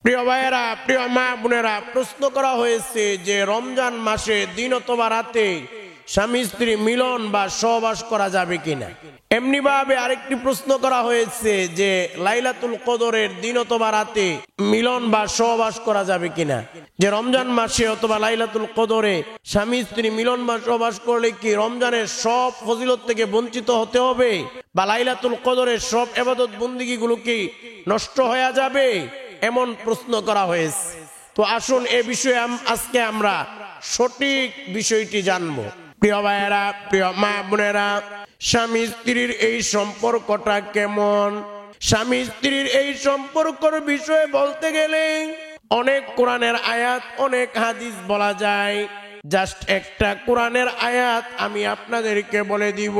প্রিয় ভাইয়েরা, প্রিয় মা বোনেরা, প্রশ্ন করা হয়েছে যে রমজান মাসে দিন অথবা রাতে স্বামী স্ত্রী মিলন বা সহবাস করা যাবে কিনা। এমনি ভাবে আরেকটি প্রশ্ন করা হয়েছে যে লাইলাতুল কদরের দিন অথবা রাতে মিলন বা সহবাস করা যাবে কিনা, যে রমজান মাসে অথবা লাইলাতুল কদরে স্বামী স্ত্রী মিলন বা সহবাস করলে কি রমজানের সব ফজিলত থেকে বঞ্চিত হতে হবে, বা লাইলাতুল কদরের সব ইবাদত বন্দেগী গুলো কি নষ্ট হয়ে যাবে, এমন প্রশ্ন করা হয়েছে। তো আসুন এ বিষয়ে আজকে আমরা সঠিক বিষয়টি জানবো। প্রিয় ভাইয়েরা, প্রিয় মা বোনেরা, স্বামী স্ত্রীর এই সম্পর্কটা কেমন? স্বামী স্ত্রীর এই সম্পর্কের বিষয়ে বলতে গেলে অনেক কোরআনের আয়াত, অনেক হাদিস বলা যায়। জাস্ট একটা কোরআনের আয়াত আমি আপনাদেরকে বলে দিব।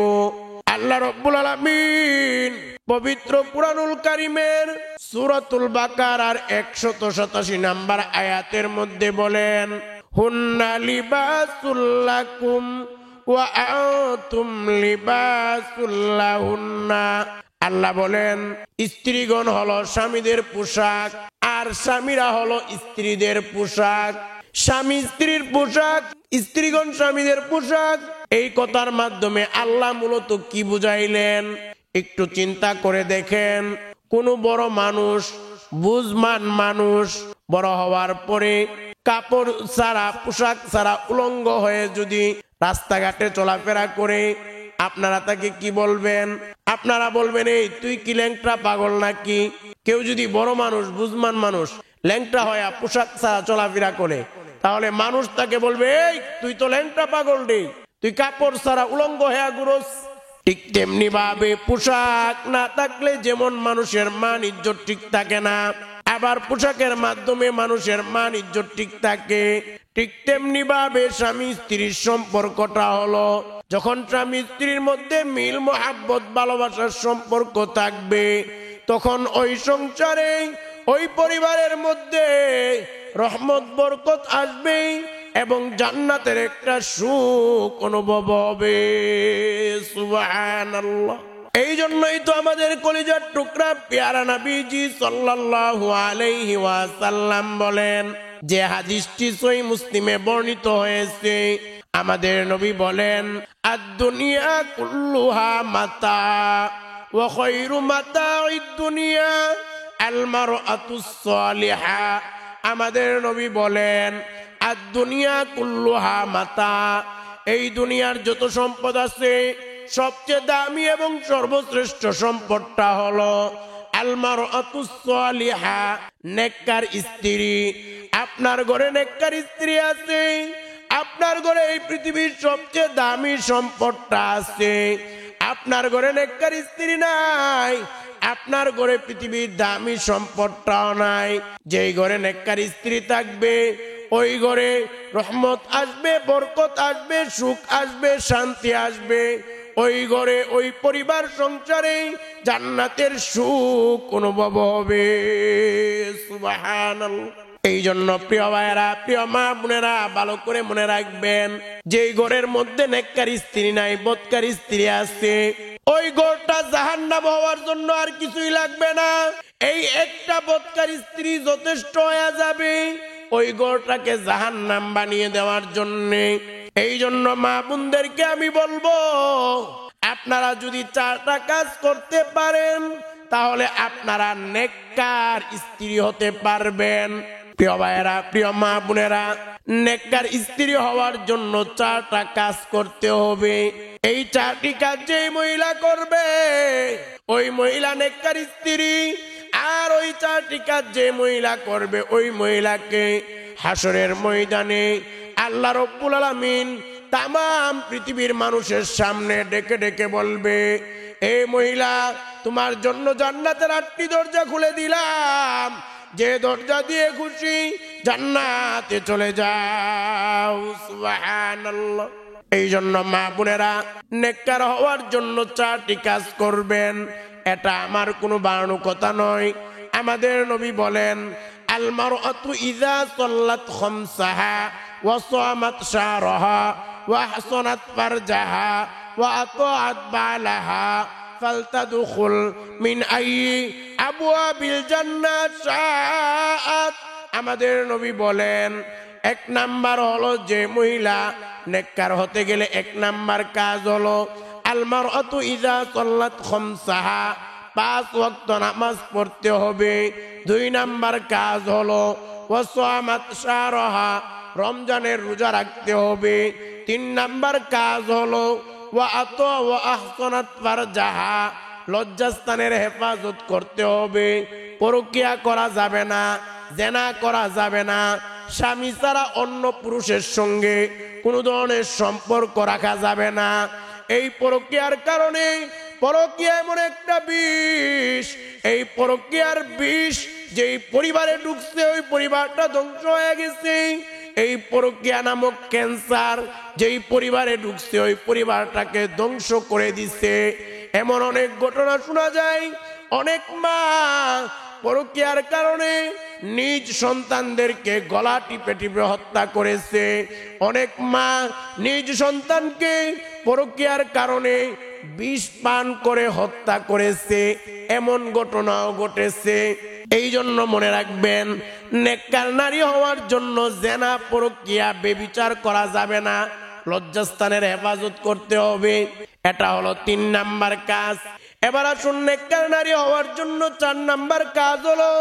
আল্লাহ রাব্বুল আলামিন পবিত্র কুরআনুল কারীমের সূরাতুল বাকারার 187 নম্বর আয়াতের মধ্যে বলেন, হুন্না লিবাসুল লাকুম ওয়া আনতুম লিবাসুল লাহুন্না। আল্লাহ বলেন স্ত্রীগণ হলো স্বামীদের পোশাক আর স্বামীরা হলো স্ত্রীদের পোশাক। স্বামী স্ত্রীর পোশাক, স্ত্রীগণ স্বামীদের পোশাক। এই কথার মাধ্যমে আল্লাহ মূলত কি বুঝাইলেন একটু চিন্তা করে দেখেন। কোন বড় মানুষ, বুঝমান মানুষ বড় হওয়ার পরে কাপড় ছাড়া, পোশাক ছাড়া উলঙ্গ হয়ে যদি রাস্তাঘাটে চলাফেরা করে, আপনারা তাকে কি বলবেন? আপনারা বলবেন এই তুই কি ল্যাংটা পাগল নাকি? কেউ যদি বড় মানুষ, বুঝমান মানুষ ল্যাংটা হয়ে পোশাক ছাড়া চলাফেরা করে, তাহলে মানুষ তাকে বলবে এই তুই তো ল্যাংটা পাগল রে, তুই কাপড় ছাড়া উলঙ্গ হয়ে ঘুরোস। ঠিক তেমনি ভাবে পোশাক না থাকলে যেমন মানুষের মান ইজ্জত ঠিক থাকে না, আবার পোশাকের মাধ্যমে মানুষের মান ইজ্জত ঠিক থাকে। ঠিক তেমনি ভাবে স্বামী স্ত্রীর সম্পর্কটা হলো, যখন স্বামী স্ত্রীর মধ্যে মিল, মহাব্বত, ভালোবাসার সম্পর্ক থাকবে, তখন ওই সংসারে, ওই পরিবারের মধ্যে রহমত, বরকত আসবে এবং জান্নাতের একটা সুখ অনুভব হবে। সুবহানাল্লাহ। এই জন্যই তো আমাদের কলিজার টুকরা প্যারা নবীজি সাল্লাল্লাহু আলাইহি ওয়াসাল্লাম বলেন, যে হাদিসটি সহিহ মুসলিমে বর্ণিত হয়েছে, আমাদের নবী বলেন আদ-দুনিয়া কুল্লুহা মাতা ওয়া খায়রু মাতা'id দুনিয়া আল মারআতুস সালিহা। আমাদের নবী বলেন আদ-দুনিয়া কুল্লুহা মাতা, এই দুনিয়ার যত সম্পদ আছে সবচেয়ে দামি এবং সর্বশ্রেষ্ঠ সম্পদটা হলো আল মারআতুস সালিহা, নেককার স্ত্রী। আপনার ঘরে নেককার স্ত্রী আছে, আপনার ঘরে এই পৃথিবীর সবচেয়ে দামি সম্পদটা আছে। আপনার ঘরে নেককার স্ত্রী নাই, আপনার ঘরে পৃথিবীর দামি সম্পদটাও নাই। যেই ঘরে নেককার স্ত্রী থাকবে ওই ঘরে রহমত আসবে, বরকত আসবে, সুখ আসবে, শান্তি আসবে। ওই ঘরে, ওই পরিবার সংসারে জান্নাতের সুখ অনুভব হবে। সুবহানাল্লাহ। এই জন্য প্রিয় ভাইয়েরা, প্রিয় মা বোনেরা, ভালো করে মনে রাখবেন, যেই ঘরের মধ্যে নেককার স্ত্রী নাই, বদকার স্ত্রী আছে, ওই ঘরটা জাহান্নাম হওয়ার জন্য আর কিছুই লাগবে না। এই একটা বদকার স্ত্রী যথেষ্ট হয়ে যাবে ওই ঘরটাকে জাহান্নাম বানিয়ে দেওয়ার জন্য। এই জন্য মা বোনদেরকে আমি বলবো, আপনারা যদি 4টা কাজ করতে পারেন তাহলে আপনারা নেককার স্ত্রী হতে পারবেন। প্রিয় ভাইয়েরা, প্রিয় মা বোনেরা, নেককার স্ত্রী হওয়ার জন্য 4টা কাজ করতে হবে। এই 4টি কাজ যে মহিলা করবে ওই মহিলা নেককার স্ত্রী, আর ওই 4টি কাজ যে মহিলা করবে ওই মহিলাকে হাসরের ময়দানে আল্লাহ রাব্বুল আলামিন তাম পৃথিবীর মানুষের সামনে ডেকে ডেকে বলবে, এই মহিলা তোমার জন্য জান্নাতের 8টি দরজা খুলে দিলাম, যে দরজা দিয়ে খুশি জান্নাতে চলে যাও। সুবহানাল্লাহ। এই জন্য মা বোনেরা, নেককার হওয়ার জন্য 4টি কাজ করবেন। এটা আমার কোনো বানানো কথা নয়। আমাদের নবী বলেন আল মারআতু ইযা সাল্লাত খামসাহা ওয়া সামাত শাহরাহা ওয়া হাসানাত ফারজাহা ওয়া আতাআত বালাহা ফালতাদখুল মিন আইয়ি আবওয়াবিল জান্নাত শাআত। আমাদের নবী বলেন, এক নাম্বার হলো যে মহিলা নেককার হতে গেলে এক নাম্বার কাজ হলো আল মারআতু ইযা সাল্লাত খামসাহা, 5 ওয়াক্ত নামাজ পড়তে হবে। 2 নাম্বার কাজ হলো ওয়াসামাত শাহরাহা, রমজানের রোজা রাখতে হবে। 3 নাম্বার কাজ হলো ওয়া আতা ওয়া আহসানাত ফারজাহা, লজ্জাস্থানের হেফাজত করতে হবে। পরকিয়া করা যাবে না, জেনা করা যাবে না, স্বামী ছাড়া অন্য পুরুষের সঙ্গে কোনো ধরনের সম্পর্ক রাখা যাবে না। এই পরকিয়ার কারণে, পরকিয়া এমন একটা বিষ, এই পরকিয়ার বিষ যেই পরিবারে ঢুকছে ওই পরিবারটা ধ্বংস হয়ে গেছে। এই পরকিয়া নামক ক্যান্সার যেই পরিবারে ঢুকছে ওই পরিবারটাকে ধ্বংস করে দিছে। এমন অনেক ঘটনা শোনা যায়। অনেক মা পরকিয়ার কারণে নিজ সন্তানদেরকে গলা টিপে টিপে হত্যা করেছে। অনেক মা নিজ সন্তানকে পরকিয়ার কারণে বিষ পান করে হত্যা করেছে। এমন ঘটনাও ঘটেছে। এই জন্য মনে রাখবেন, নেককার নারী হওয়ার জন্য জেনা, পরকিয়া, বেবিচার করা যাবে না, লজ্জাস্থানের হেফাজত করতে হবে। এটা হলো 3 নাম্বার কাজ। এবার আসুন, নেককার নারী হওয়ার জন্য 4 নাম্বার কাজ হলো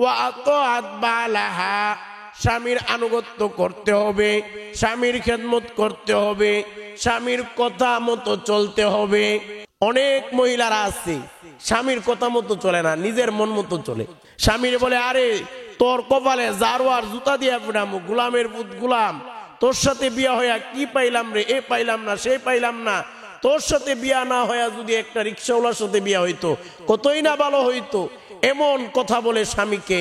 ওয়া আতাআত বালাহা, স্বামীর আনুগত্য করতে হবে, স্বামীর খেদমত করতে হবে, স্বামীর কথা মতো চলতে হবে। অনেক মহিলারা আছে স্বামীর কথা মতো চলে না, নিজের মন মতো চলে। স্বামীর বলে, আরে তোর কপালে জারু আর জুতা দিয়া ফুটামু, গোলামের পুত গোলাম, তোর সাথে বিয়া হইয়া কি পাইলাম রে, এ পাইলাম না, সে পাইলাম না। তোর সাথে বিয়া না হইয়া যদি একটা রিক্সাওয়ালার সাথে বিয়া হইতো কতই না ভালো হইতো। এমন কথা বলে স্বামীকে।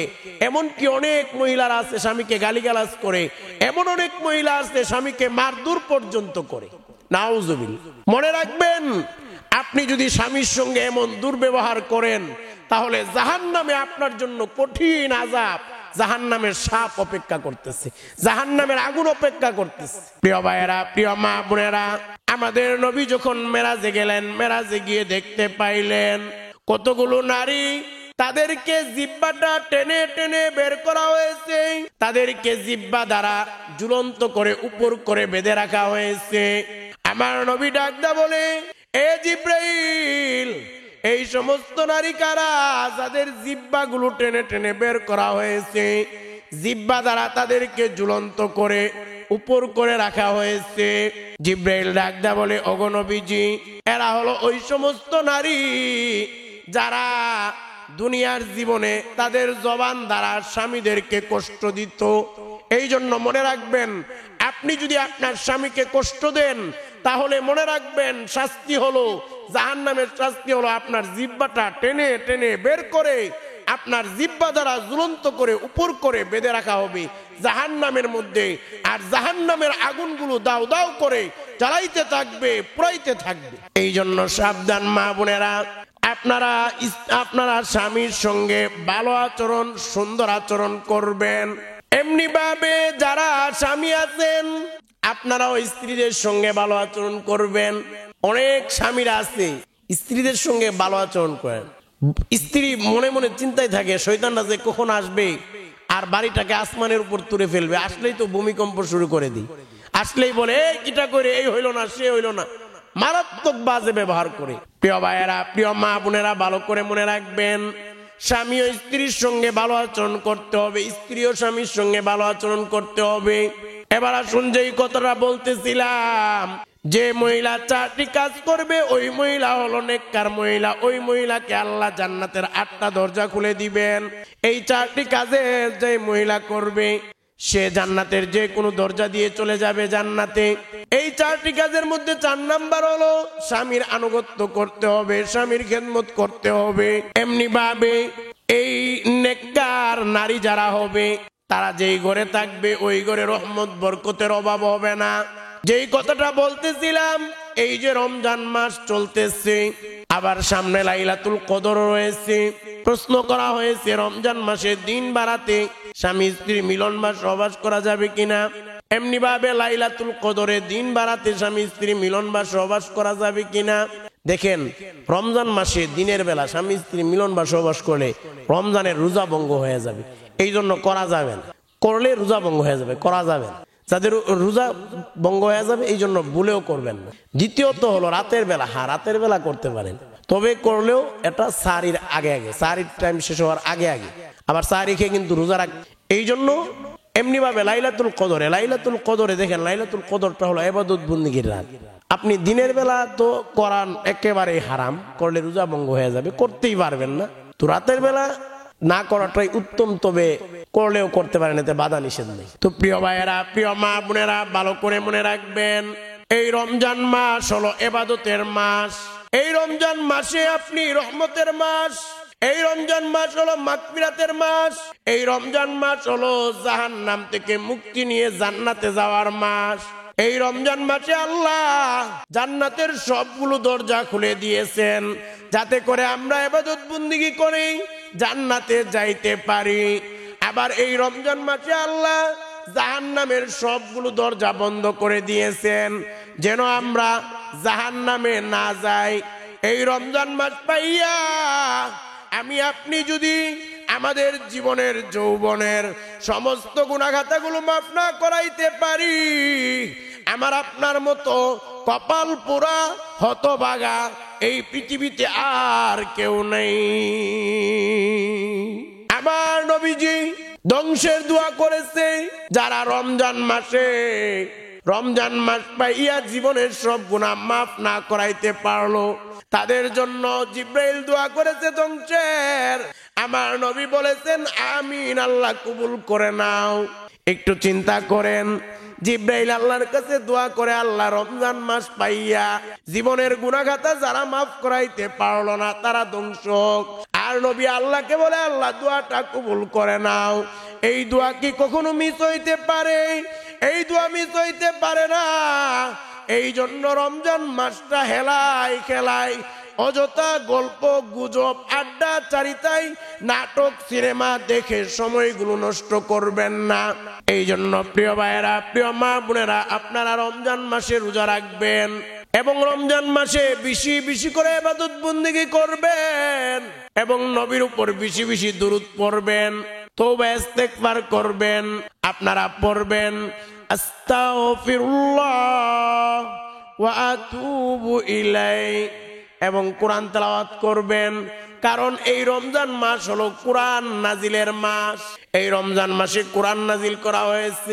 এমন কি অনেক মহিলারা আছে স্বামীকে গালিগালাজ করে। এমন অনেক মহিলা আছে স্বামীকে মারধর পর্যন্ত করে। নাউজুবিল্লাহ। মনে রাখবেন, আপনি যদি স্বামীর সঙ্গে এমন দুর্ব্যবহার করেন তাহলে জাহান্নামে আপনার জন্য কঠিন আযাব, জাহান্নামের সাপ অপেক্ষা করতেছে, জাহান্নামের আগুন অপেক্ষা করতেছে। প্রিয় ভাইয়েরা, প্রিয় মা বোনেরা, আমাদের নবী যখন মেরাজে গেলেন, মেরাজে গিয়ে দেখতে পাইলেন কতগুলো নারী, তাদেরকে জিহ্বাটা টেনে টেনে বের করা হয়েছে, তাদেরকে জিহ্বা দ্বারা ঝুলন্ত করে উপর করে বেঁধে রাখা হয়েছে। আমার নবী ডাকদা বলে, এ জিব্রাইল, এই সমস্ত নারী কারা যাদের জিহ্বাগুলো টেনে টেনে বের করা হয়েছে, জিহ্বা দ্বারা তাদেরকে ঝুলন্ত করে উপর করে রাখা হয়েছে? জিব্রাইল ডাকদা বলে, ওগো নবীজি, এরা হলো ওই সমস্ত নারী যারা দুনিয়ার জীবনে তাদের জবান দ্বারা স্বামীদেরকে কষ্ট দিত। এই জন্য মনে রাখবেন, আপনি যদি আপনার স্বামীকে কষ্ট দেন তাহলে মনে রাখবেন শাস্তি হলো, জাহান্নামের শাস্তি হলো আপনার জিহ্বাটা টেনে টেনে বের করে আপনার জিহ্বা দ্বারা ঝুলন্ত করে উপর করে বেঁধে রাখা হবে জাহান্নামের মধ্যে। আর জাহান্নামের আগুনগুলো দাও দাও করে জ্বালাইতে থাকবে, পুড়াইতে থাকবে। এই জন্য সাবধান মা বোনেরা, আপনারা স্বামীর সঙ্গে ভালো আচরণ, সুন্দর আচরণ করবেন। এমনি ভাবে যারা স্বামী আছেন আপনারাও স্ত্রীদের সঙ্গে ভালো আচরণ করবেন। অনেক স্বামীরা আছে স্ত্রীদের সঙ্গে ভালো আচরণ করেন, স্ত্রী মনে মনে চিন্তায় থাকে শয়তানরা যে কখন আসবে আর বাড়িটাকে আসমানের উপর তুলে ফেলবে। আসলেই তো ভূমিকম্প শুরু করে দিই, আসলেই বলে এই কিটা করে, এই হইল না, সে হইল না, মারাত্মক বাজে ব্যবহার করে। প্রিয় ভাইয়েরা, প্রিয় মা বোনেরা, ভালো করে মনে রাখবেন, স্বামী ও স্ত্রীর সঙ্গে ভালো আচরণ করতে হবে, স্ত্রী ও স্বামীর সঙ্গে ভালো আচরণ করতে হবে। এবার আসুন, যেই কথাটা বলতেছিলাম, যে মহিলা 4টি কাজ করবে ওই মহিলা হলো নেককার মহিলা। ওই মহিলাকে আল্লাহ জান্নাতের 8টা দরজা খুলে দিবেন। এই 4টি কাজে যে মহিলা করবে সে জান্নাতের যে কোনো দরজা দিয়ে চলে যাবে জান্নাতে। এই 4টি কাজের মধ্যে 4 নাম্বার হলো স্বামীর আনুগত্য করতে হবে, স্বামীর খেদমত করতে হবে। এমনি ভাবে এই নেককার নারী যারা হবে তারা যেই ঘরে থাকবে ওই ঘরে রহমত বরকতের অভাব হবে না। যেই কথাটা বলতেছিলাম, এই যে রমজান মাস চলতেছে, আবার সামনে লাইলাতুল কদর রয়েছে। প্রশ্ন করা হয়েছে রমজান মাসে দিন বাড়াতে স্বামী স্ত্রী মিলন বা সহবাস করা যাবে কিনা। এমনি ভাবে লাইলাতুল কদরে দিন বাড়াতে স্বামী স্ত্রী মিলন বা সহবাস করা যাবে কিনা। দেখেন, রমজান মাসে দিনের বেলা স্বামী স্ত্রী মিলন বা সহবাস করলে রমজানের রোজা ভঙ্গ হয়ে যাবে, এই জন্য করা যাবে না। করলে রোজা ভঙ্গ হয়ে যাবে, করা যাবে না। যাদের রোজা ভঙ্গ হয়ে যাবে এই জন্য ভুলেও করবেন না। দ্বিতীয়ত হলো রাতের বেলা, রাতের বেলা করতে পারেন, তবে করলেও এটা সারির আগে আগে, সারির টাইম শেষ হওয়ার আগে আগে। আবার সারি খেয়ে কিন্তু রোজা রাখ, এই জন্য এমনি ভাবে লাইলাতুল কদরে দেখেন, লাইলাতুল কদরটা হলো ইবাদত বন্দেগীর রাত। আপনি দিনের বেলা তো করান একেবারে হারাম, করলে রোজা ভঙ্গ হয়ে যাবে, করতেই পারবেন না। তো রাতের বেলা না করাটাই উত্তম, তবে করলেও করতে পারেন, এতে বাধা নিষেধ নেই। তো প্রিয় ভাইয়েরা, প্রিয় মা বোনেরা, ভালো করে মনে রাখবেন, এই রমজান মাস হলো ইবাদতের মাস। এই রমজান মাসে আপনি রহমতের মাস, এই রমজান মাস হলো মাগফিরাতের মাস, এই রমজান মাস হলো জাহান্নাম থেকে মুক্তি নিয়ে জান্নাতে যাওয়ার মাস। এই রমজান মাসে আল্লাহ জান্নাতের সবগুলো দরজা খুলে দিয়েছেন, যাতে করে আমরা ইবাদত বন্দেগী করে জান্নাতে যাইতে পারি। আবার এই রমজান মাসে আল্লাহ জাহান্নামের সবগুলো দরজা বন্ধ করে দিয়েছেন, যেন আমরা জাহান্নামে না যাই। এই রমজান মাস পাইয়া আমি আপনি যদি আমাদের জীবনের যৌবনের সমস্ত গুনাহগাতাগুলো মাফ না করাইতে পারি, আমার আপনার মতো কপাল পোড়া হতভাগা এই পৃথিবীতে আর কেউ নেই। আমার নবীজি ধ্বংসের দোয়া করেছে, যারা রমজান মাস পাইয়া জীবনের সব গুনাহ মাফ না করাইতে পারলো, তাদের জন্য জিব্রাইল দোয়া করেছে ধ্বংসের। আমার নবী বলেছেন আমিন, আল্লাহ কবুল করে নাও। একটু চিন্তা করেন, জিব্রাইল আল্লাহর কাছে দোয়া করে, আল্লাহ রমজান মাস পাইয়া জীবনের গুনাহগাতা যারা মাফ করাইতে পারলো না তারা ধ্বংস। আর নবী আল্লাহকে বলে, আল্লাহ দোয়াটা কবুল করে নাও। এই দোয়া কি কখনো মিস হইতে পারে? এই দোয়া মিস হইতে পারে না। এই জন্য রমজান মাসটা হেলায় খেলায়, অযথা গল্প গুজব আড্ডা চারিতাই নাটক সিনেমা দেখে সময়গুলো নষ্ট করবেন না। এই জন্য প্রিয় ভাইয়েরা, প্রিয় মা বোনেরা, আপনারা রমজান মাসে রোজা রাখবেন এবং রমজান মাসে বেশি বেশি করে ইবাদত বন্দেগী করবেন এবং নবীর উপর বেশি বেশি দুরূদ পড়বেন, তওবা ইস্তেগফার করবেন। আপনারা পড়বেন আস্তাগফিরুল্লাহ ওয়া আতুবু ইলাইহি এবং কোরআন তেলাওয়াত করবেন, কারণ এই রমজান মাস হলো কোরআন নাজিলের মাস। এই রমজান মাসে কোরআন নাজিল করা হয়েছে।